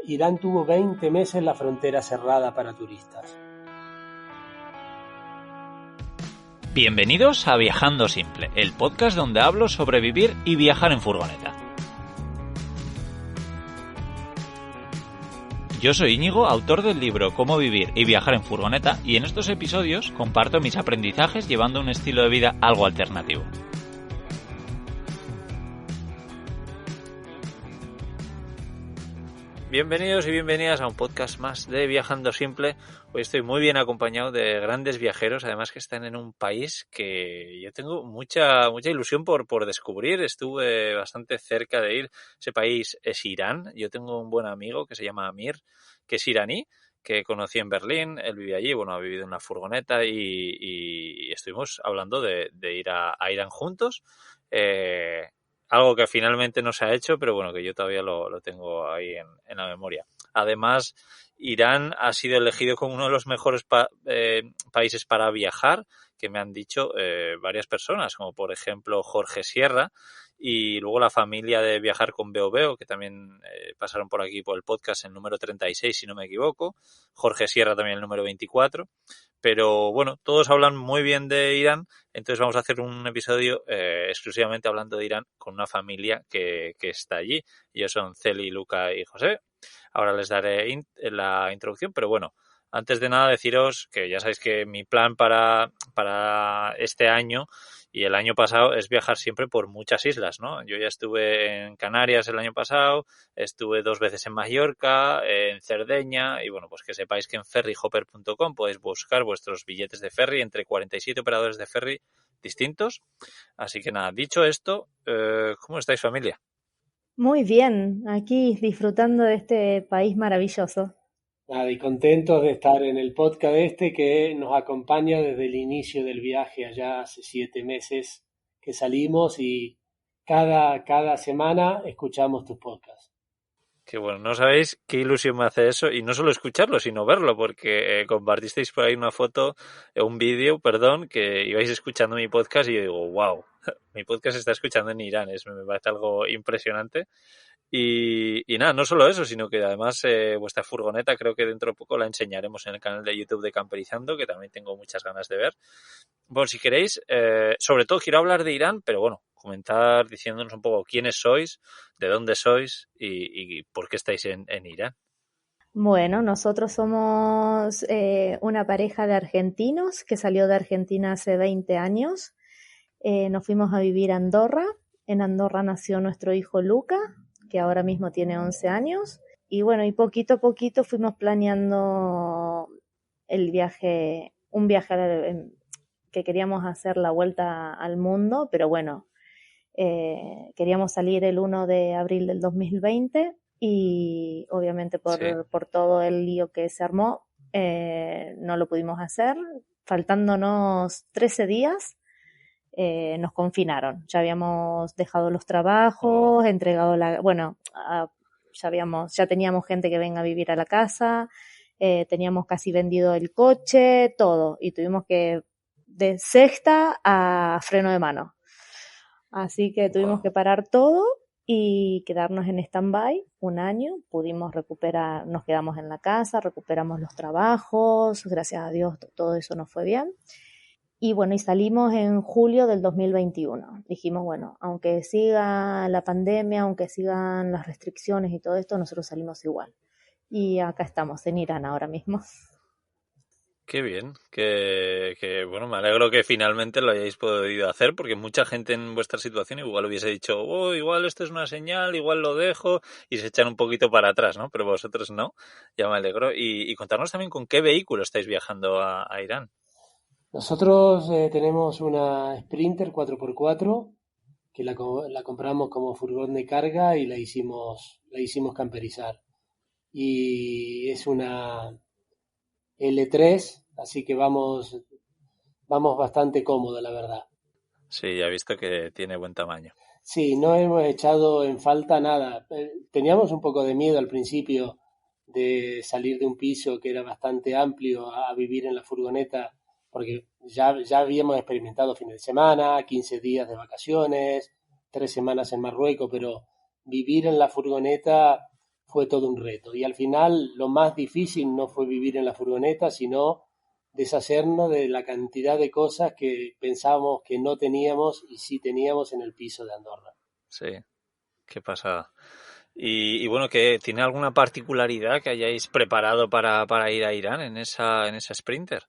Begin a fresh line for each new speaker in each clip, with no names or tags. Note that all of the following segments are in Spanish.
Irán tuvo 20 meses la frontera cerrada para turistas.
Bienvenidos a Viajando Simple, el podcast donde hablo sobre vivir y viajar en furgoneta. Yo soy Íñigo, autor del libro Cómo vivir y viajar en furgoneta, y en estos episodios comparto mis aprendizajes llevando un estilo de vida algo alternativo. Bienvenidos y bienvenidas a un podcast más de Viajando Simple. Hoy estoy muy bien acompañado de grandes viajeros, además que están en un país que yo tengo mucha ilusión por descubrir. Estuve bastante cerca de ir. Ese país es Irán. Yo tengo un buen amigo que se llama Amir, que es iraní, que conocí en Berlín. Él vive allí, ha vivido en la furgoneta y estuvimos hablando de ir a Irán juntos. Algo que finalmente no se ha hecho, pero bueno, que yo todavía lo tengo ahí en la memoria. Además, Irán ha sido elegido como uno de los mejores países para viajar, que me han dicho varias personas, como por ejemplo Jorge Sierra, y luego la familia de Viajar con Veo Veo, que también pasaron por aquí por el podcast, el número 36, si no me equivoco. Jorge Sierra también el número 24. Pero bueno, todos hablan muy bien de Irán, entonces vamos a hacer un episodio exclusivamente hablando de Irán con una familia que está allí. Ellos son Celi, Luca y José. Ahora les daré la introducción, pero bueno, antes de nada deciros que ya sabéis que mi plan para este año y el año pasado es viajar siempre por muchas islas, ¿no? Yo ya estuve en Canarias el año pasado, estuve 2 veces en Mallorca, en Cerdeña, y bueno, pues que sepáis que en ferryhopper.com podéis buscar vuestros billetes de ferry entre 47 operadores de ferry distintos. Así que nada, dicho esto, ¿cómo estáis, familia?
Muy bien, aquí disfrutando de este país maravilloso.
Nada, y contentos de estar en el podcast que nos acompaña desde el inicio del viaje, allá hace 7 meses que salimos, y cada semana escuchamos tus podcasts.
Que bueno, no sabéis qué ilusión me hace eso, y no solo escucharlo, sino verlo, porque compartisteis por ahí una foto, un vídeo, perdón, que ibais escuchando mi podcast y yo digo, wow, mi podcast se está escuchando en Irán, me parece algo impresionante. Y nada, no solo eso, sino que además vuestra furgoneta creo que dentro de poco la enseñaremos en el canal de YouTube de Camperizando, que también tengo muchas ganas de ver. Bueno, si queréis, sobre todo quiero hablar de Irán, pero bueno, comentar diciéndonos un poco quiénes sois, de dónde sois y por qué estáis en Irán.
Bueno, nosotros somos una pareja de argentinos que salió de Argentina hace 20 años. Nos fuimos a vivir a Andorra. En Andorra nació nuestro hijo Luca, que ahora mismo tiene 11 años. Y bueno, y poquito a poquito fuimos planeando un viaje que queríamos hacer la vuelta al mundo, pero bueno, queríamos salir el 1 de abril del 2020 y obviamente por todo el lío que se armó, no lo pudimos hacer. Faltándonos 13 días, nos confinaron. Ya habíamos dejado los trabajos, entregado ya teníamos gente que venga a vivir a la casa, teníamos casi vendido el coche, todo, y tuvimos que de sexta a freno de mano. Así que tuvimos que parar todo y quedarnos en stand-by un año. Pudimos recuperar, nos quedamos en la casa, recuperamos los trabajos, gracias a Dios todo eso nos fue bien. Y bueno, y salimos en julio del 2021. Dijimos, bueno, aunque siga la pandemia, aunque sigan las restricciones y todo esto, nosotros salimos igual. Y acá estamos, en Irán ahora mismo.
Qué bien, que bueno, me alegro que finalmente lo hayáis podido hacer, porque mucha gente en vuestra situación igual hubiese dicho, igual esto es una señal, igual lo dejo, y se echan un poquito para atrás, ¿no? Pero vosotros no, ya me alegro. Y contarnos también con qué vehículo estáis viajando a Irán.
Nosotros tenemos una Sprinter 4x4 que la compramos como furgón de carga y la hicimos camperizar. Y es una L3, así que vamos bastante cómodos, la verdad.
Sí, ya he visto que tiene buen tamaño.
Sí, no hemos echado en falta nada. Teníamos un poco de miedo al principio de salir de un piso que era bastante amplio a vivir en la furgoneta, porque ya habíamos experimentado fines de semana, 15 días de vacaciones, 3 semanas en Marruecos, pero vivir en la furgoneta fue todo un reto. Y al final lo más difícil no fue vivir en la furgoneta, sino deshacernos de la cantidad de cosas que pensábamos que no teníamos y sí teníamos en el piso de Andorra.
Sí, qué pasada. Y bueno, ¿que tiene alguna particularidad que hayáis preparado para ir a Irán en esa Sprinter?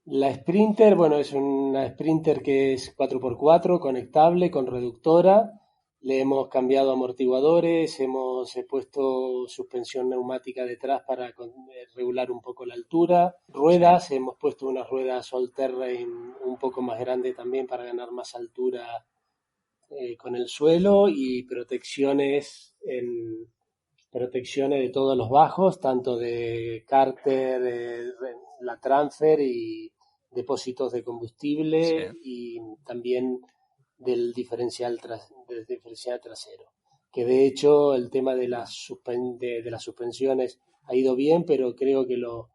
La Sprinter, bueno, es una Sprinter que es 4x4, conectable, con reductora. Le hemos cambiado amortiguadores, hemos puesto suspensión neumática detrás para regular un poco la altura. Ruedas,
Sí.
hemos puesto unas ruedas all-terrain un poco más grandes también para ganar más altura con el suelo, y protecciones de todos los bajos, tanto de cárter, la transfer y depósitos de
Sí.
combustible, y también del diferencial trasero. Que de hecho el tema de las suspensiones ha ido bien, pero creo que lo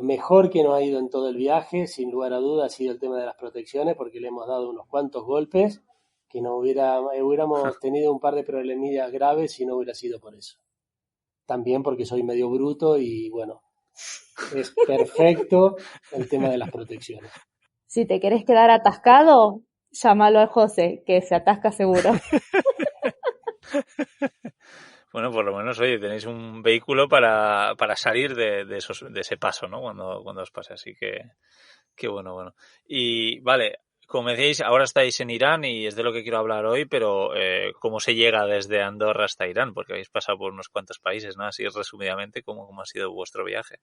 mejor que nos ha ido en todo el viaje, sin lugar a dudas, ha sido el tema de las protecciones, porque le hemos dado unos cuantos golpes que hubiéramos tenido un par de problemillas graves si no hubiera sido por eso. También porque soy medio bruto y bueno, es perfecto el tema de las protecciones.
Si te querés quedar atascado, llámalo a José, que se atasca seguro.
Bueno, por lo menos, oye, tenéis un vehículo para salir de ese paso, ¿no? Cuando os pase, así que bueno. Y vale, como me decíais, ahora estáis en Irán y es de lo que quiero hablar hoy, pero ¿cómo se llega desde Andorra hasta Irán? Porque habéis pasado por unos cuantos países, ¿no? Así resumidamente, ¿cómo ha sido vuestro viaje?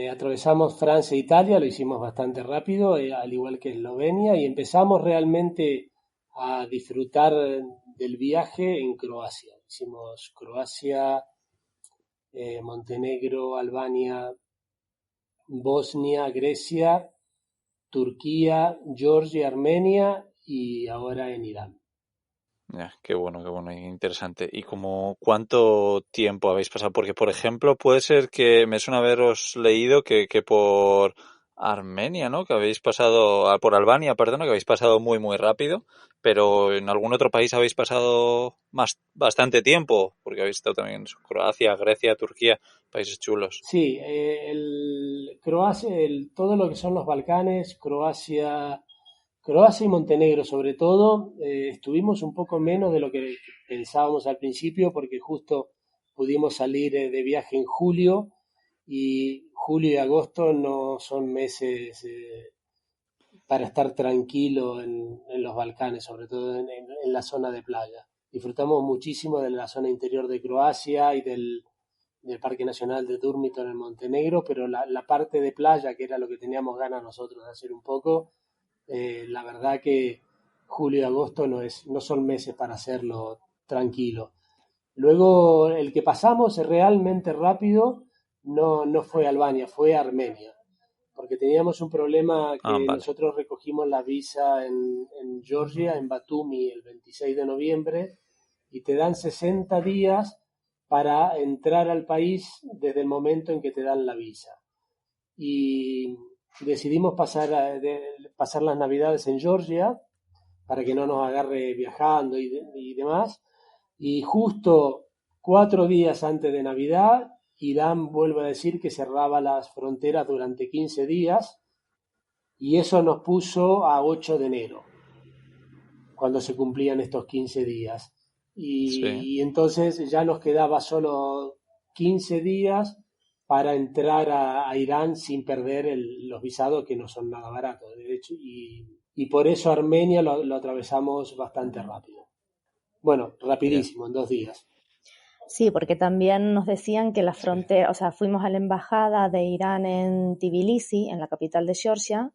Atravesamos Francia e Italia, lo hicimos bastante rápido, al igual que Eslovenia, y empezamos realmente a disfrutar del viaje en Croacia. Hicimos Croacia, Montenegro, Albania, Bosnia, Grecia, Turquía, Georgia, Armenia y ahora en Irán.
Ya, qué bueno, interesante. ¿Y como cuánto tiempo habéis pasado? Porque, por ejemplo, puede ser que me suena haberos leído que por Armenia, ¿no? Que habéis pasado, por Albania, perdón, que habéis pasado muy rápido, pero en algún otro país habéis pasado bastante tiempo, porque habéis estado también en Croacia, Grecia, Turquía, países chulos.
Sí, Croacia, todo lo que son los Balcanes, Croacia y Montenegro sobre todo, estuvimos un poco menos de lo que pensábamos al principio, porque justo pudimos salir de viaje en julio, y julio y agosto no son meses para estar tranquilo en los Balcanes, sobre todo en la zona de playa. Disfrutamos muchísimo de la zona interior de Croacia y del Parque Nacional de Durmitor en Montenegro, pero la parte de playa, que era lo que teníamos ganas nosotros de hacer un poco, la verdad que julio y agosto no son meses para hacerlo tranquilo. Luego, el que pasamos realmente rápido no fue Albania, fue Armenia, porque teníamos un problema
Ah,
que
vale.
nosotros recogimos la visa en Georgia, en Batumi, el 26 de noviembre, y te dan 60 días para entrar al país desde el momento en que te dan la visa. Y decidimos pasar las Navidades en Georgia para que no nos agarre viajando y demás. Y justo 4 días antes de Navidad, Irán vuelve a decir que cerraba las fronteras durante 15 días, y eso nos puso a 8 de enero, cuando se cumplían estos 15 días.
Sí.
Y entonces ya nos quedaba solo 15 días para entrar a Irán sin perder los visados, que no son nada baratos, de hecho, y por eso Armenia lo atravesamos bastante rápido. Bueno,
Ya.
rapidísimo, en 2 días.
Sí, porque también nos decían que la
Sí.
frontera, o sea, fuimos a la embajada de Irán en Tbilisi, en la capital de Georgia,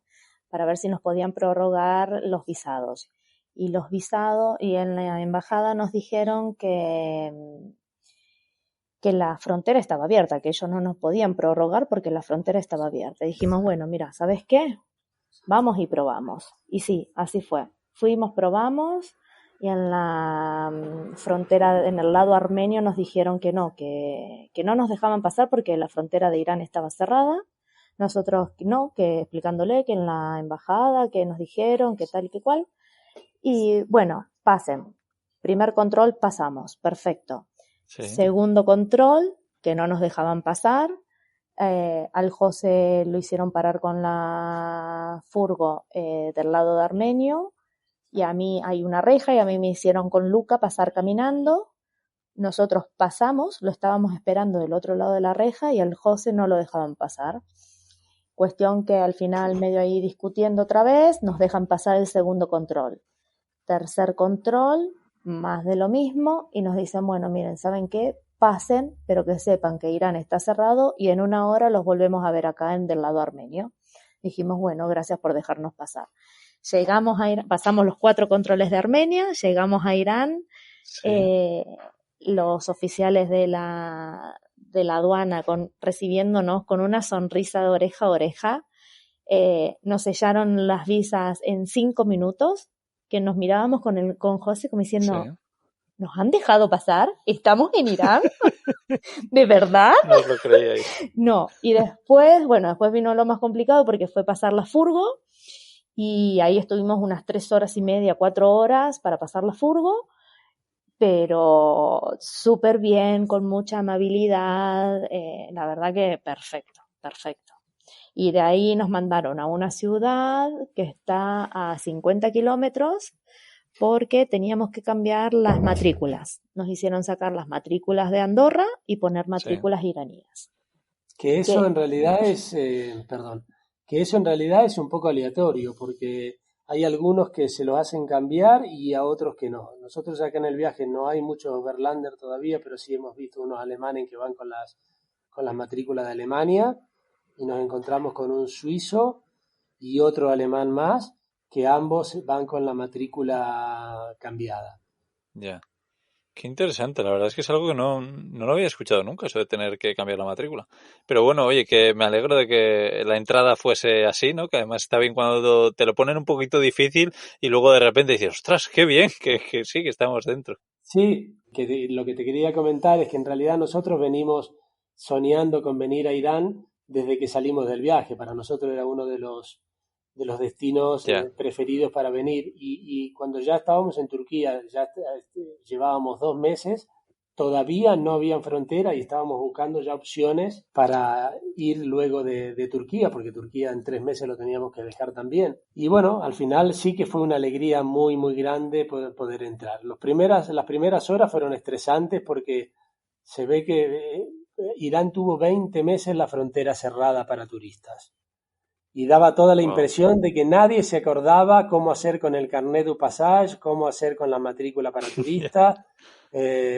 para ver si nos podían prorrogar los visados. Y en la embajada nos dijeron que la frontera estaba abierta, que ellos no nos podían prorrogar porque la frontera estaba abierta. Y dijimos, bueno, mira, ¿sabes qué? Vamos y probamos. Y sí, así fue. Fuimos, probamos, y en la frontera, en el lado armenio, nos dijeron que no nos dejaban pasar porque la frontera de Irán estaba cerrada. Nosotros no, que explicándole que en la embajada, que nos dijeron que tal y que cual. Y bueno, pasen. Primer control, pasamos. Perfecto.
Sí.
Segundo control, que no nos dejaban pasar. Al José lo hicieron parar con la furgo del lado de Armenio, y a mí hay una reja y a mí me hicieron con Luca pasar caminando. Nosotros pasamos, lo estábamos esperando del otro lado de la reja y al José no lo dejaban pasar. Cuestión que al final, medio ahí discutiendo otra vez, nos dejan pasar el segundo control. Tercer control, más de lo mismo, y nos dicen, bueno, miren, ¿saben qué? Pasen, pero que sepan que Irán está cerrado y en 1 hora los volvemos a ver acá del lado armenio. Dijimos, bueno, gracias por dejarnos pasar. Llegamos a Irán, pasamos los 4 controles de Armenia, llegamos a Irán,
Sí.
Los oficiales de la aduana recibiéndonos con una sonrisa de oreja a oreja, nos sellaron las visas en 5 minutos, que nos mirábamos con José como diciendo,
Sí.
¿nos han dejado pasar? ¿Estamos en Irán? ¿De verdad?
No os lo creíais.
No. Y después vino lo más complicado porque fue pasar la furgo, y ahí estuvimos unas 3 horas y media, 4 horas para pasar la furgo, pero súper bien, con mucha amabilidad, la verdad que perfecto. Y de ahí nos mandaron a una ciudad que está a 50 kilómetros porque teníamos que cambiar las matrículas. Nos hicieron sacar las matrículas de Andorra y poner matrículas iraníes.
Que eso
¿Qué?
en realidad que eso en realidad es un poco aleatorio, porque hay algunos que se lo hacen cambiar y a otros que no. Nosotros acá en el viaje no hay muchos Overlander todavía, pero sí hemos visto unos alemanes que van con las matrículas de Alemania, y nos encontramos con un suizo y otro alemán más, que ambos van con la matrícula cambiada.
Ya. Qué interesante, la verdad es que es algo que no lo había escuchado nunca, eso de tener que cambiar la matrícula. Pero bueno, oye, que me alegro de que la entrada fuese así, ¿no? Que además está bien cuando te lo ponen un poquito difícil y luego de repente dices, ostras, qué bien, que sí, que estamos dentro.
Sí, lo que te quería comentar es que en realidad nosotros venimos soñando con venir a Irán desde que salimos del viaje. Para nosotros era uno de los destinos
Ya,
preferidos para venir. Y cuando ya estábamos en Turquía, ya llevábamos 2 meses, todavía no habían frontera y estábamos buscando ya opciones para ir luego de Turquía, porque Turquía en 3 meses lo teníamos que dejar también. Y bueno, al final sí que fue una alegría muy, muy grande poder entrar. Las primeras horas fueron estresantes porque se ve que Irán tuvo 20 meses la frontera cerrada para turistas. Y daba toda la
wow.
impresión de que nadie se acordaba cómo hacer con el carnet du passage, cómo hacer con la matrícula para turistas.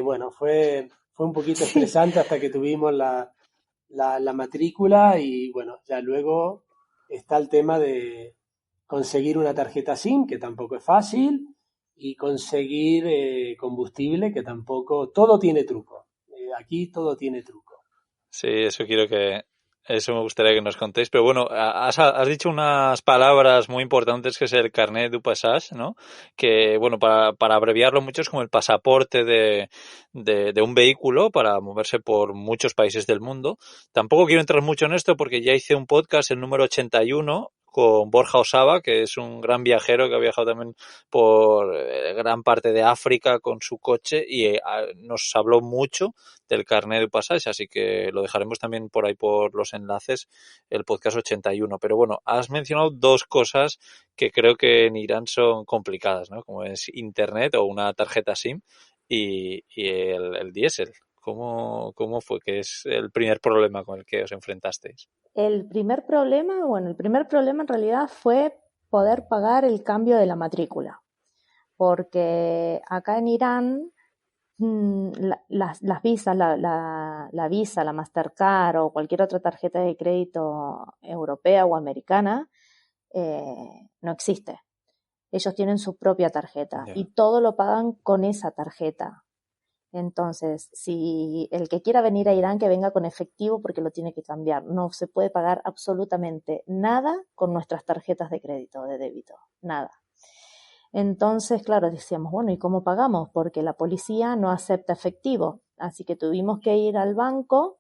Bueno, fue un poquito
Sí,
estresante hasta que tuvimos la matrícula, y bueno, ya luego está el tema de conseguir una tarjeta SIM, que tampoco es fácil, y conseguir combustible, que tampoco, todo tiene truco. Aquí todo tiene truco.
Sí, eso me gustaría que nos contéis. Pero bueno, has dicho unas palabras muy importantes que es el carnet du passage, ¿no? Que, bueno, para abreviarlo mucho es como el pasaporte de un vehículo para moverse por muchos países del mundo. Tampoco quiero entrar mucho en esto porque ya hice un podcast, el número 81, con Borja Osaba, que es un gran viajero que ha viajado también por gran parte de África con su coche y nos habló mucho del carnet de pasaje, así que lo dejaremos también por ahí por los enlaces, el podcast 81. Pero bueno, has mencionado 2 cosas que creo que en Irán son complicadas, ¿no? Como es internet o una tarjeta SIM y el diésel. ¿Cómo fue que es el primer problema con el que os enfrentasteis?
el primer problema en realidad fue poder pagar el cambio de la matrícula, porque acá en Irán las visas, la Visa, la Mastercard o cualquier otra tarjeta de crédito europea o americana no existe. Ellos tienen su propia tarjeta y
Ya.
todo lo pagan con esa tarjeta. Entonces, si el que quiera venir a Irán, que venga con efectivo porque lo tiene que cambiar. No se puede pagar absolutamente nada con nuestras tarjetas de crédito o de débito. Nada. Entonces, claro, decíamos, bueno, ¿y cómo pagamos? Porque la policía no acepta efectivo. Así que tuvimos que ir al banco,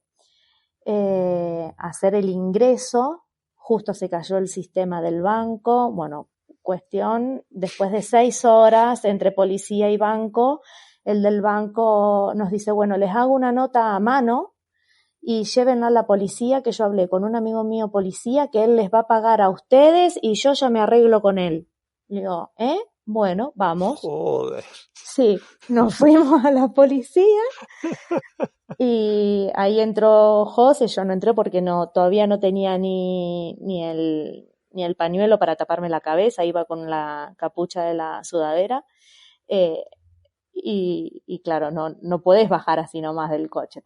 hacer el ingreso. Justo se cayó el sistema del banco. Bueno, cuestión, después de 6 horas entre policía y banco, el del banco nos dice, bueno, les hago una nota a mano y llévenla a la policía, que yo hablé con un amigo mío policía, que él les va a pagar a ustedes y yo ya me arreglo con él. Le digo, bueno, vamos.
Joder.
Sí, nos fuimos a la policía y ahí entró José, yo no entré porque todavía no tenía ni el pañuelo para taparme la cabeza, iba con la capucha de la sudadera. Y claro, no puedes bajar así nomás del coche,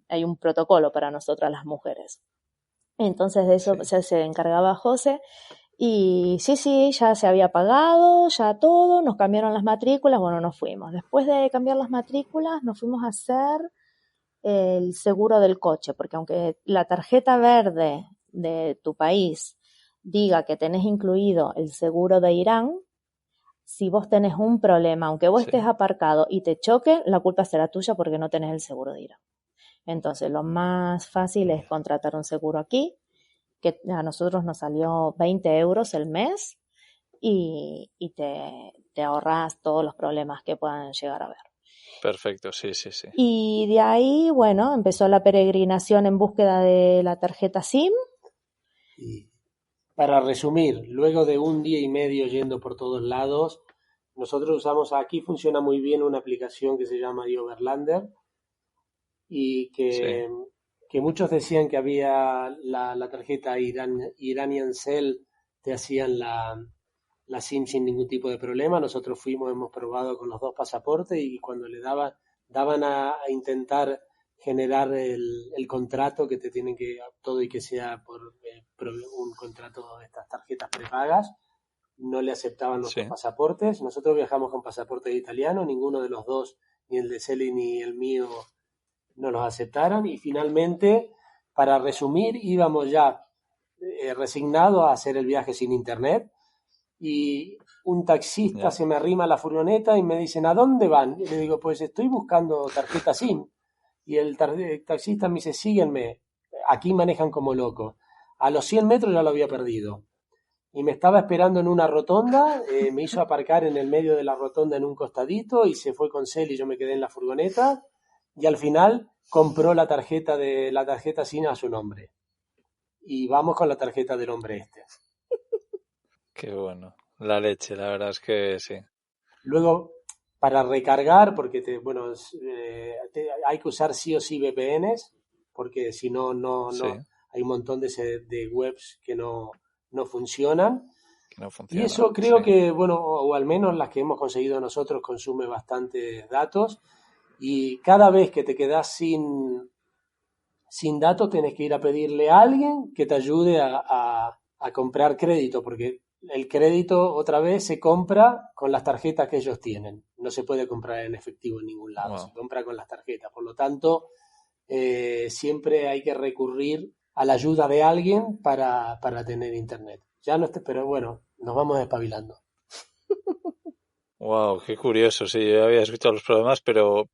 hay un protocolo para nosotras las mujeres. Entonces de eso
Sí.
se encargaba José. Y sí, ya se había pagado, ya todo, nos cambiaron las matrículas, bueno, nos fuimos. Después de cambiar las matrículas, nos fuimos a hacer el seguro del coche, porque aunque la tarjeta verde de tu país diga que tenés incluido el seguro de Irán, si vos tenés un problema, aunque vos estés aparcado y te choque, la culpa será tuya porque no tenés el seguro de Irán. Entonces, lo más fácil es contratar un seguro aquí, que a nosotros nos salió 20 euros el mes y te ahorras todos los problemas que puedan llegar a haber.
Perfecto, sí.
Y de ahí, bueno, empezó la peregrinación en búsqueda de la tarjeta SIM.
Y para resumir, luego de un día y medio yendo por todos lados, nosotros usamos, aquí funciona muy bien una aplicación que se llama Overlander y que muchos decían que había la tarjeta Iranian Cell, te hacían la SIM sin ningún tipo de problema. Nosotros hemos probado con los dos pasaportes y cuando le daban a intentar generar el contrato que te tienen que todo y que sea por un contrato de estas tarjetas prepagas, no le aceptaban nuestros pasaportes. Nosotros viajamos con pasaportes italianos, ninguno de los dos, ni el de Celi ni el mío, no los aceptaron y finalmente, para resumir, íbamos ya resignados a hacer el viaje sin internet y un taxista se me arrima a la furgoneta y me dicen, ¿a dónde van? Y le digo, pues estoy buscando tarjeta SIM. Y el taxista me dice, síguenme, aquí manejan como loco. A los 100 metros ya lo había perdido. Y me estaba esperando en una rotonda, me hizo aparcar en el medio de la rotonda en un costadito y se fue con Cel y yo me quedé en la furgoneta y al final compró la tarjeta SIM a su nombre. Y vamos con la tarjeta del hombre este.
Qué bueno. La leche, la verdad es que sí.
Luego, para recargar, porque hay que usar sí o sí VPNs, porque si no, hay un montón de webs que no funcionan.
No funciona,
y eso creo que, o al menos las que hemos conseguido nosotros, consume bastantes datos. Y cada vez que te quedas sin datos, tienes que ir a pedirle a alguien que te ayude a comprar crédito, porque el crédito otra vez se compra con las tarjetas que ellos tienen. No se puede comprar en efectivo en ningún lado, se compra con las tarjetas. Por lo tanto, siempre hay que recurrir a la ayuda de alguien para tener internet. Ya no pero bueno, nos vamos despabilando.
Wow, qué curioso, sí, yo había escuchado los problemas, pero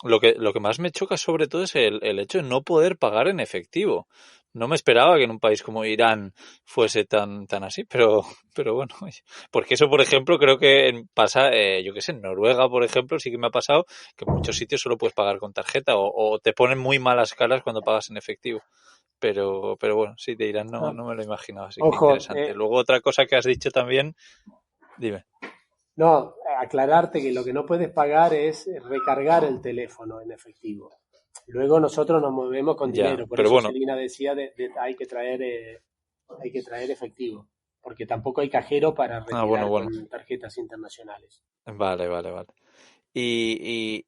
lo que más me choca sobre todo es el hecho de no poder pagar en efectivo. No me esperaba que en un país como Irán fuese tan así, pero bueno, porque eso, por ejemplo, creo que pasa, yo qué sé, en Noruega, por ejemplo, sí que me ha pasado que en muchos sitios solo puedes pagar con tarjeta o te ponen muy malas caras cuando pagas en efectivo. Pero bueno, sí, de Irán no me lo imaginaba, así que interesante. Luego otra cosa que has dicho también, dime.
No, aclararte que lo que no puedes pagar es recargar el teléfono en efectivo. Luego nosotros nos movemos con dinero, por eso Celina decía hay que traer efectivo, porque tampoco hay cajero para retirar con tarjetas internacionales.
Vale. Y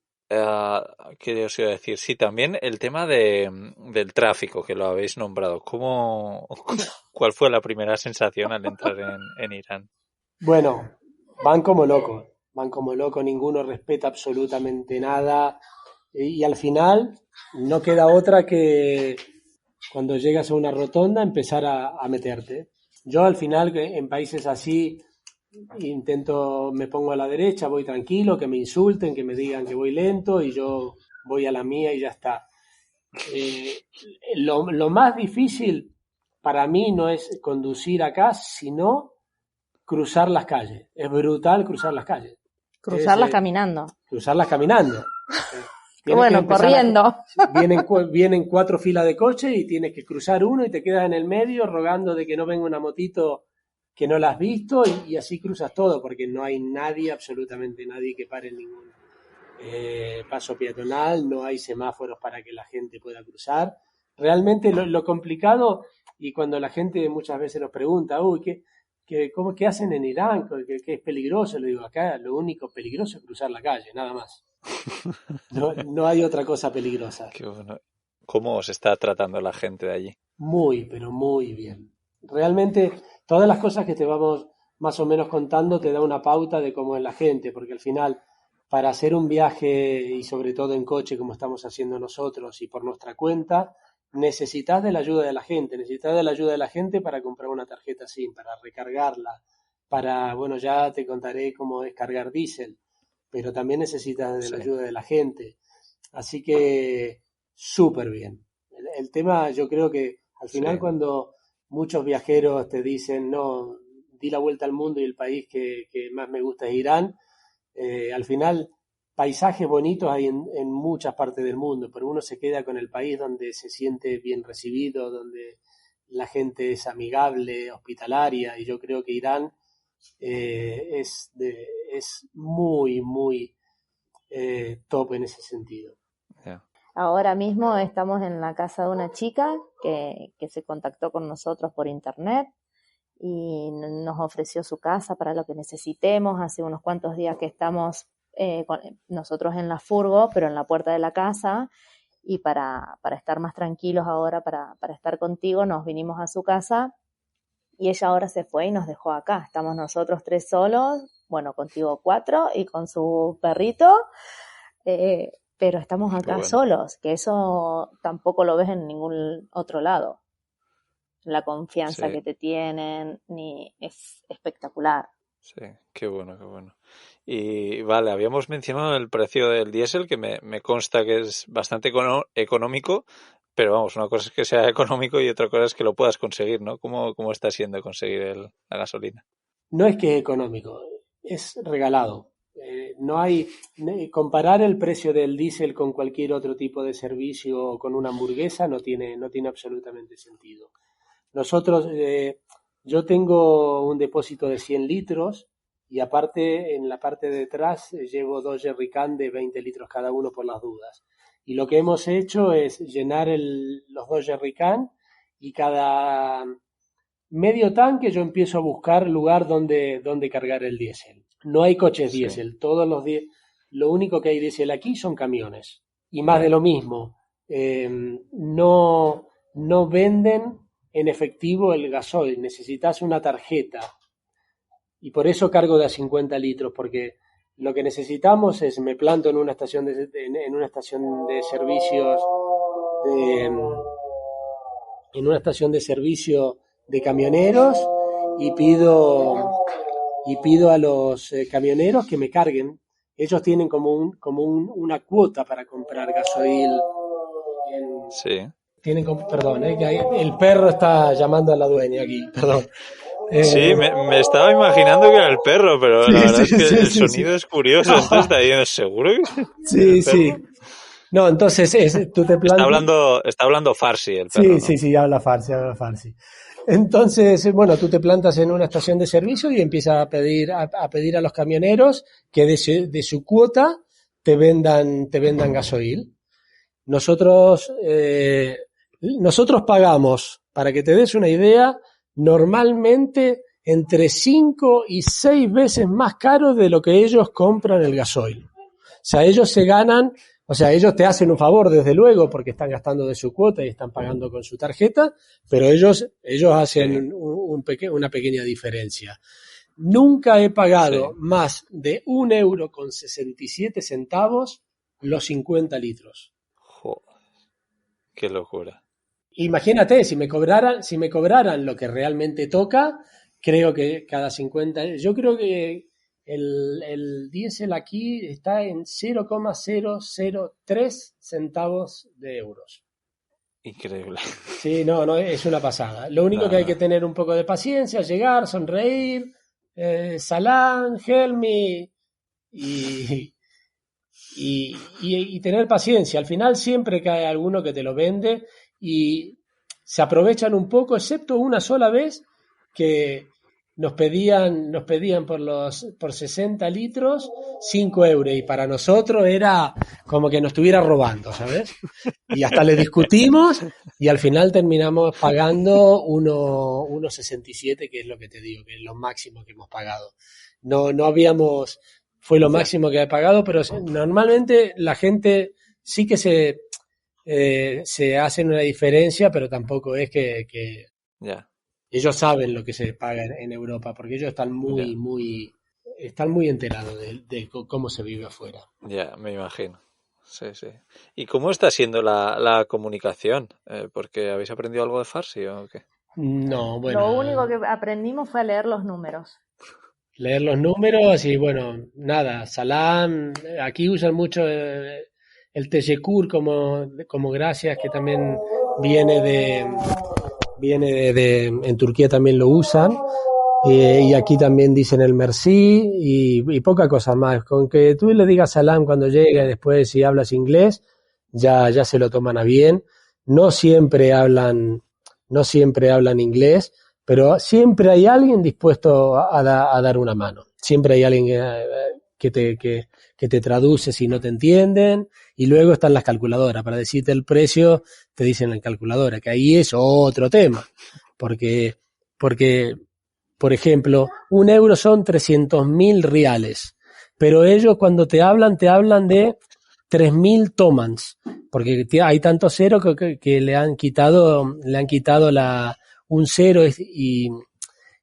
¿qué os iba a decir? Sí, también el tema del tráfico, que lo habéis nombrado. ¿Cuál fue la primera sensación al entrar en Irán?
Bueno, van como locos, ninguno respeta absolutamente nada y al final no queda otra que cuando llegas a una rotonda empezar a meterte. Yo al final en países así me pongo a la derecha, voy tranquilo, que me insulten, que me digan que voy lento y yo voy a la mía y ya está. Lo más difícil para mí no es conducir acá, sino cruzar las calles. Es brutal cruzar las calles.
Cruzarlas caminando.
Cruzarlas caminando.
Bueno, corriendo.
Vienen 4 filas de coche y tienes que cruzar uno y te quedas en el medio rogando de que no venga una motito que no la has visto y así cruzas todo porque no hay nadie, absolutamente nadie que pare en ningún paso peatonal, no hay semáforos para que la gente pueda cruzar. Realmente lo complicado, y cuando la gente muchas veces nos pregunta, ¿qué hacen en Irán? ¿Qué es peligroso? Le digo, acá lo único peligroso es cruzar la calle, nada más. No hay otra cosa peligrosa.
Qué bueno. ¿Cómo os está tratando la gente de allí?
Muy, pero muy bien. Realmente, todas las cosas que te vamos más o menos contando te da una pauta de cómo es la gente, porque al final, para hacer un viaje, y sobre todo en coche, como estamos haciendo nosotros, y por nuestra cuenta, necesitas de la ayuda de la gente. Necesitas de la ayuda de la gente para comprar una tarjeta SIM, para recargarla, bueno, ya te contaré cómo es cargar diésel, pero también necesitas de la ayuda de la gente. Así que súper bien. El tema, yo creo que al final cuando muchos viajeros te dicen, no, di la vuelta al mundo y el país que más me gusta es Irán, al final paisajes bonitos hay en muchas partes del mundo, pero uno se queda con el país donde se siente bien recibido, donde la gente es amigable, hospitalaria, y yo creo que Irán es muy, muy top en ese sentido.
Yeah.
Ahora mismo estamos en la casa de una chica que se contactó con nosotros por internet y nos ofreció su casa para lo que necesitemos. Hace unos cuantos días que estamos nosotros en la furgo, pero en la puerta de la casa, y para estar más tranquilos ahora, para estar contigo, nos vinimos a su casa y ella ahora se fue y nos dejó acá. Estamos nosotros 3 solos, bueno, contigo 4 y con su perrito, pero estamos acá solos, que eso tampoco lo ves en ningún otro lado. La confianza que te tienen, es espectacular.
Sí, qué bueno, qué bueno. Y vale, habíamos mencionado el precio del diésel, que me consta que es bastante económico, pero vamos, una cosa es que sea económico y otra cosa es que lo puedas conseguir, ¿no? ¿Cómo está siendo conseguir la gasolina?
No es que es económico, es regalado. No hay comparar el precio del diésel con cualquier otro tipo de servicio o con una hamburguesa no tiene absolutamente sentido. Nosotros, yo tengo un depósito de 100 litros y aparte en la parte de atrás llevo 2 jerrycans de 20 litros cada uno por las dudas. Y lo que hemos hecho es llenar los 2 jerrycans y cada medio tanque yo empiezo a buscar lugar donde cargar el diésel. No hay coches diésel, lo único que hay diésel aquí son camiones. Y más de lo mismo, no venden en efectivo el gasoil, necesitas una tarjeta. Y por eso cargo de a 50 litros, porque lo que necesitamos es, me planto en una estación de servicios, en una estación de servicio de camioneros y pido a los camioneros que me carguen. Ellos tienen como una cuota para comprar gasoil. Perdón, que el perro está llamando a la dueña aquí, perdón.
Sí, me estaba imaginando que era el perro, pero la verdad es que el sonido es curioso. Entonces está diciendo, ¿seguro que
sí. No, entonces tú te plantas...
Está hablando farsi el perro, ¿no?
Sí, habla farsi. Entonces, bueno, tú te plantas en una estación de servicio y empiezas a pedir a los camioneros que de su cuota te vendan gasoil. Nosotros pagamos, para que te des una idea, normalmente entre 5 y 6 veces más caro de lo que ellos compran el gasoil. O sea, ellos ellos te hacen un favor, desde luego, porque están gastando de su cuota y están pagando con su tarjeta, pero ellos hacen una pequeña diferencia. Nunca he pagado más de €1,67 los 50 litros.
Joder, qué locura.
Imagínate, si me cobraran lo que realmente toca, creo que cada 50... Yo creo que el diésel aquí está en 0,003 centavos de euros.
Increíble.
Sí, no, es una pasada. Lo único que hay que tener un poco de paciencia, llegar, sonreír, Salam, help me, y tener paciencia. Al final siempre cae alguno que te lo vende y se aprovechan un poco, excepto una sola vez que nos pedían por 60 litros 5 euros y para nosotros era como que nos estuviera robando, ¿sabes? Y hasta le discutimos y al final terminamos pagando 1,67, que es lo que te digo, que es lo máximo que hemos pagado. No habíamos, fue lo máximo que he pagado, pero normalmente la gente sí que se hacen una diferencia, pero tampoco es que
Ya.
ellos saben lo que se paga en Europa, porque ellos están están muy enterados de cómo se vive afuera.
Ya, me imagino. Sí, sí. ¿Y cómo está siendo la comunicación? ¿Porque habéis aprendido algo de farsi o qué?
No, bueno.
Lo único que aprendimos fue a leer los números.
Leer los números y bueno, nada, salam, aquí usan mucho el teşekkür como gracias, que también viene en Turquía también lo usan, y aquí también dicen el merci y poca cosa más. Con que tú le digas salam cuando llega y después si hablas inglés, ya se lo toman a bien. No siempre hablan inglés, pero siempre hay alguien dispuesto a dar una mano. Siempre hay alguien que te traduce si no te entienden, y luego están las calculadoras. Para decirte el precio, te dicen la calculadora, que ahí es otro tema. Porque por ejemplo, 1 euro son 300.000 riales, pero ellos cuando te hablan de 3.000 tomans, porque hay tantos ceros que le han quitado un cero y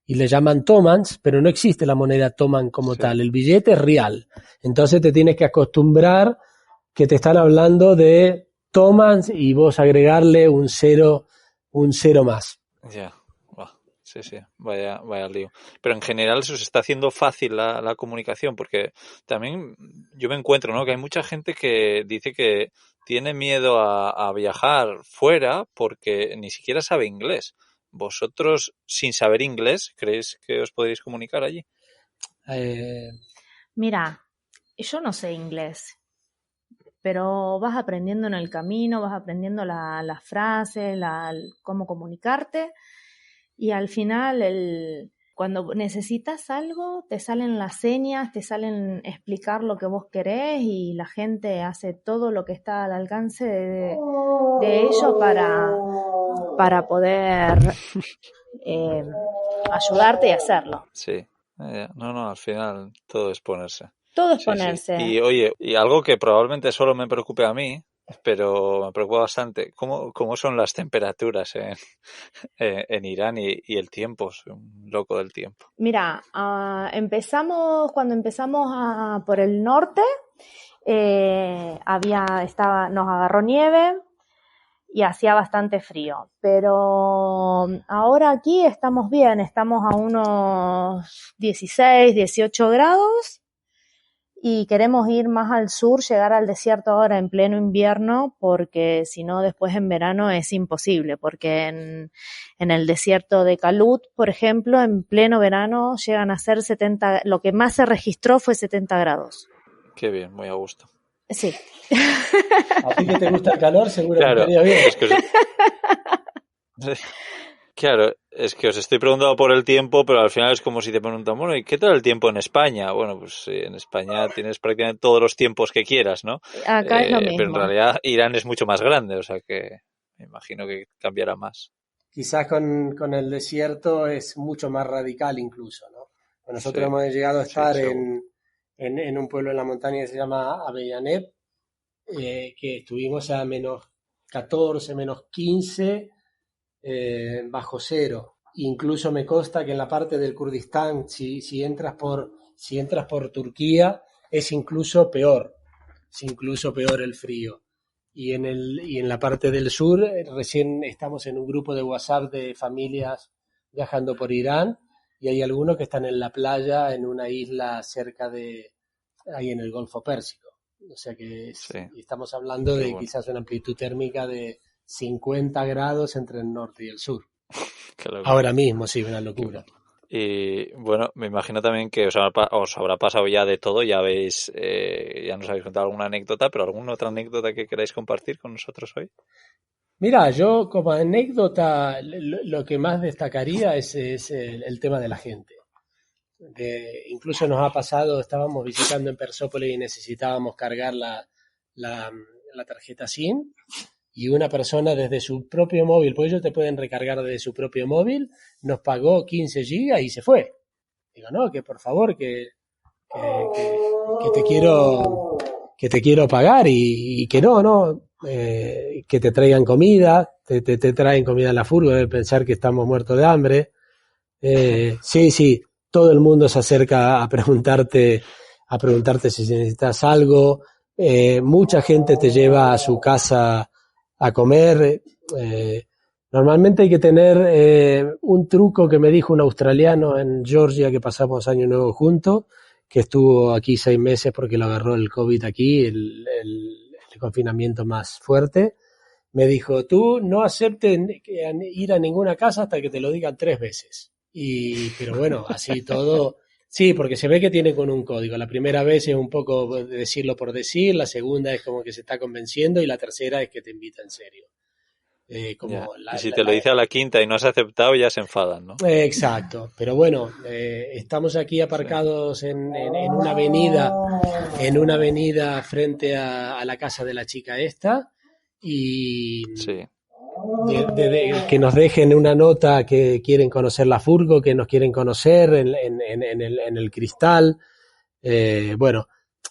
le llaman tomans, pero no existe la moneda toman como tal, el billete es real. Entonces te tienes que acostumbrar que te están hablando de tomans y vos agregarle un cero más.
Ya, sí, vaya lío. Pero en general se os está haciendo fácil la comunicación, porque también yo me encuentro, ¿no?, que hay mucha gente que dice que tiene miedo a viajar fuera porque ni siquiera sabe inglés. ¿Vosotros, sin saber inglés, creéis que os podéis comunicar allí?
Mira, yo no sé inglés, pero vas aprendiendo en el camino, vas aprendiendo las frases, cómo comunicarte, y al final cuando necesitas algo te salen las señas, te salen explicar lo que vos querés, y la gente hace todo lo que está al alcance de ellos para poder ayudarte y hacerlo.
Sí, no, al final todo es ponerse.
Todo es ponerse.
Sí. Y oye, y algo que probablemente solo me preocupe a mí, pero me preocupa bastante, ¿cómo son las temperaturas en Irán y el tiempo? Soy un loco del tiempo.
Mira, cuando empezamos por el norte, nos agarró nieve y hacía bastante frío, pero ahora aquí estamos bien, estamos a unos 16, 18 grados y queremos ir más al sur, llegar al desierto ahora en pleno invierno, porque si no después en verano es imposible, porque en el desierto de Calut, por ejemplo, en pleno verano llegan a ser 70, lo que más se registró fue 70 grados.
Qué bien, muy a gusto.
Sí.
A ti que te gusta el calor, seguro
claro,
que estaría bien.
Claro, es que os estoy preguntando por el tiempo, pero al final es como si te preguntan, bueno, ¿y qué tal el tiempo en España? Bueno, pues en España tienes prácticamente todos los tiempos que quieras, ¿no?
Acá es lo mismo.
Pero en realidad Irán es mucho más grande, o sea que me imagino que cambiará más.
Quizás con el desierto es mucho más radical incluso, ¿no? Nosotros hemos llegado a estar en un pueblo en la montaña que se llama Avellaneb, que estuvimos a menos 14, menos 15, bajo cero. Incluso me consta que en la parte del Kurdistán, si entras por Turquía, es incluso peor el frío. Y en la parte del sur, recién estamos en un grupo de WhatsApp de familias viajando por Irán, y hay algunos que están en la playa, en una isla cerca ahí en el Golfo Pérsico. O sea que estamos hablando de quizás una amplitud térmica de 50 grados entre el norte y el sur. Ahora mismo, sí, una locura.
Y bueno, me imagino también que os habrá pasado ya de todo, ya habéis, ya nos habéis contado alguna anécdota, pero ¿alguna otra anécdota que queráis compartir con nosotros hoy?
Mira, yo como anécdota lo que más destacaría es el tema de la gente. Incluso nos ha pasado, estábamos visitando en Persópolis y necesitábamos cargar la, la tarjeta SIM y una persona desde su propio móvil, pues ellos te pueden recargar desde su propio móvil, nos pagó 15 gigas y se fue. Digo, no, que por favor, que que te quiero pagar y que no, que te traigan comida, te traen comida en la furgo, debe pensar que estamos muertos de hambre. Sí, todo el mundo se acerca a preguntarte si necesitas algo. Mucha gente te lleva a su casa a comer. Eh, Normalmente hay que tener un truco que me dijo un australiano en Georgia que pasamos Año Nuevo juntos, que estuvo aquí 6 meses porque lo agarró el COVID aquí, el confinamiento más fuerte. Me dijo, tú no aceptes ir a ninguna casa hasta que te lo digan 3 veces. Pero bueno, así todo. Sí, porque se ve que tiene con un código. La primera vez es un poco decirlo por decir, la segunda es como que se está convenciendo y la tercera es que te invita en serio.
Ya.
Como
Y si te lo dice a la quinta y no has aceptado, ya se enfadan, ¿no?
Exacto, pero bueno, estamos aquí
Sí.
aparcados en una avenida frente a la casa de la chica esta y
Sí,
que nos dejen una nota que quieren conocer la furgo, que nos quieren conocer en el cristal. Bueno,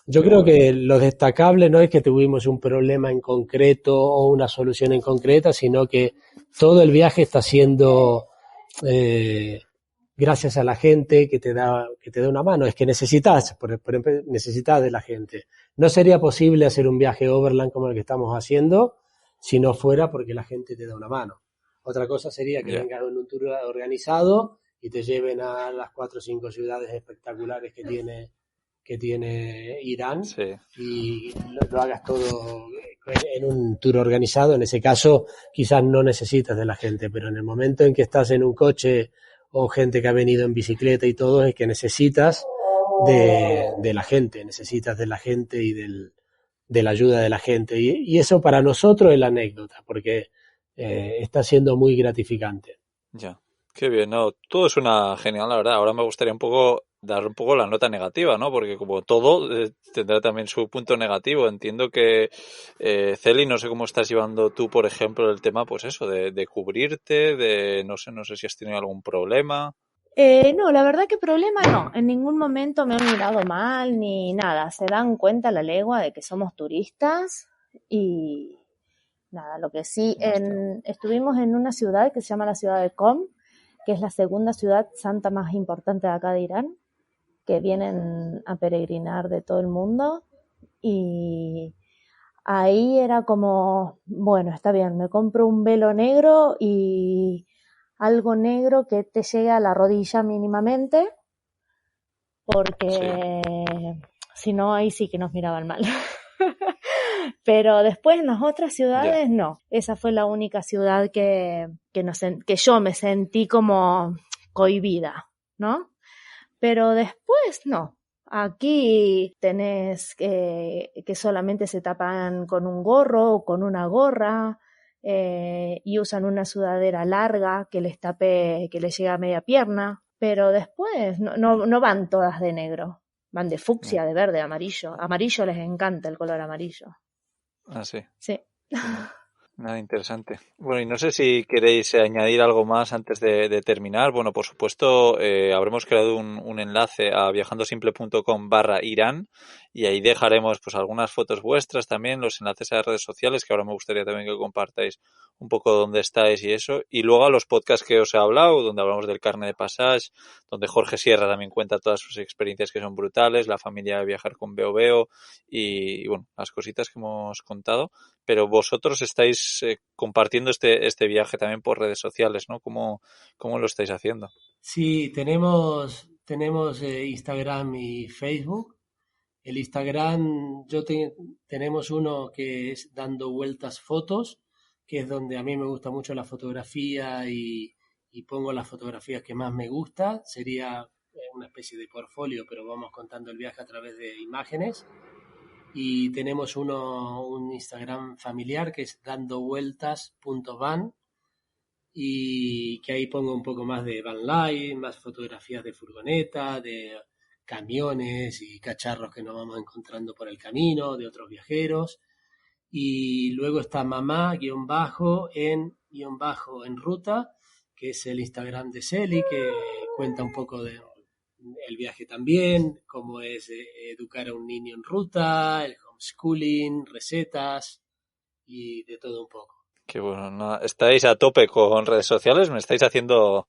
yo
qué
creo
guay.
que lo destacable no es que tuvimos un problema en concreto o una solución en concreta, sino que todo el viaje está siendo eh, gracias a la gente que te da una mano. Es que necesitas, por ejemplo, necesitas de la gente. No sería posible hacer un viaje overland como el que estamos haciendo si no fuera porque la gente te da una mano. Otra cosa sería que
Ya,
vengas en un tour organizado y te lleven a las 4 o 5 ciudades espectaculares que tiene Irán
sí,
y lo hagas todo en un tour organizado. En ese caso, quizás no necesitas de la gente, pero en el momento en que estás en un coche o gente que ha venido en bicicleta y todo, es que necesitas de la gente, necesitas de la gente de la ayuda de la gente. Y eso para nosotros es la anécdota, porque está siendo muy gratificante.
ya. Qué bien, ¿no? Todo es una genial, la verdad. Ahora me gustaría un poco dar un poco la nota negativa, ¿no? Porque como todo tendrá también su punto negativo. Entiendo que, Celi, no sé cómo estás llevando tú, por ejemplo, el tema, pues eso, de cubrirte, no sé si has tenido algún problema.
No, la verdad que problema no. En ningún momento me han mirado mal ni nada. Se dan cuenta a la legua de que somos turistas y nada, lo que sí,
Ya está.
estuvimos en una ciudad que se llama la ciudad de Qom, que es la segunda ciudad santa más importante de acá de Irán, que vienen a peregrinar de todo el mundo y ahí era como, bueno, está bien, me compro un velo negro y algo negro que te llegue a la rodilla mínimamente,
Sí,
porque si no, ahí sí que nos miraban mal. Pero después en las otras
ya,
ciudades no. Esa fue la única ciudad que yo me sentí como cohibida, ¿no? Pero después no. Aquí tenés que solamente se tapan con un gorro o con una gorra y usan una sudadera larga que les tape, que les llega a media pierna. Pero después no van todas de negro. Van de
ya.
fucsia, de verde, amarillo. Amarillo les encanta el color amarillo.
Ah, sí,
Sí.
genial. Nada, interesante. Bueno, y no sé si queréis añadir algo más antes de terminar. Bueno, por supuesto, habremos creado un enlace a viajandosimple.com/Irán y ahí dejaremos pues algunas fotos vuestras también, los enlaces a las redes sociales, que ahora me gustaría también que compartáis un poco dónde estáis y eso. Y luego a los podcasts que os he hablado, donde hablamos del Carnet de Passage, donde Jorge Sierra también cuenta todas sus experiencias que son brutales, la familia de viajar con Veo Veo y bueno, las cositas que hemos contado, pero vosotros estáis compartiendo este viaje también por redes sociales, ¿no? ¿Cómo lo estáis haciendo?
Sí, tenemos Instagram y Facebook. El Instagram, tenemos uno que es dando vueltas fotos, que es donde a mí me gusta mucho la fotografía y pongo las fotografías que más me gusta. Sería una especie de portfolio, pero vamos contando el viaje a través de imágenes. Y tenemos un Instagram familiar que es dandovueltas.van, y que ahí pongo un poco más de van life, más fotografías de furgoneta, de camiones y cacharros que nos vamos encontrando por el camino, de otros viajeros. Y luego está mamá-en ruta, que es el Instagram de Celi, que cuenta un poco de el viaje también, cómo es educar a un niño en ruta, el homeschooling, recetas y de todo un poco.
Qué bueno, no, estáis a tope con redes sociales, me estáis haciendo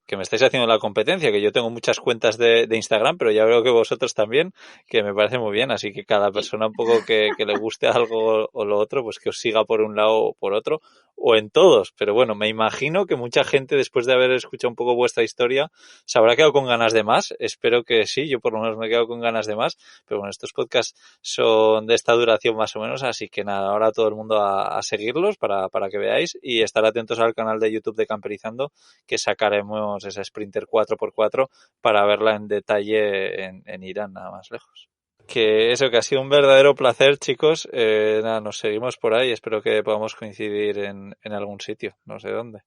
la competencia, que yo tengo muchas cuentas de Instagram, pero ya veo que vosotros también, que me parece muy bien, así que cada persona un poco que le guste algo o lo otro, pues que os siga por un lado o por otro, o en todos, pero bueno, me imagino que mucha gente, después de haber escuchado un poco vuestra historia, se habrá quedado con ganas de más. Espero que sí, yo por lo menos me he quedado con ganas de más, pero bueno, estos podcasts son de esta duración más o menos, así que nada, ahora todo el mundo a seguirlos para que veáis, y estar atentos al canal de YouTube de Camperizando, que sacaremos esa Sprinter 4x4 para verla en detalle en Irán, nada más lejos. Que eso, que ha sido un verdadero placer, chicos. Nada, nos seguimos por ahí. Espero que podamos coincidir en algún sitio, no sé dónde.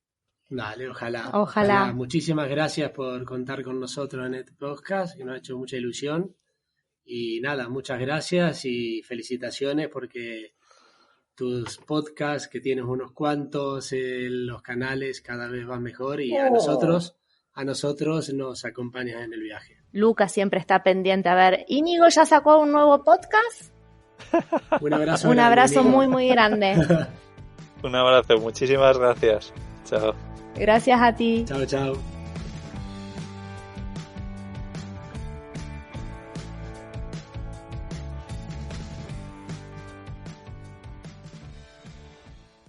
Dale, ojalá. Muchísimas gracias por contar con nosotros en este podcast, que nos ha hecho mucha ilusión. Y nada, muchas gracias y felicitaciones, porque tus podcasts, que tienes unos cuantos, los canales cada vez van mejor, y a nosotros nos acompañas en el viaje.
Lucas siempre está pendiente. A ver, ¿Íñigo ya sacó un nuevo podcast?
Un abrazo.
Un abrazo muy, muy grande.
Un abrazo, muchísimas gracias. Chao.
Gracias a ti.
Chao.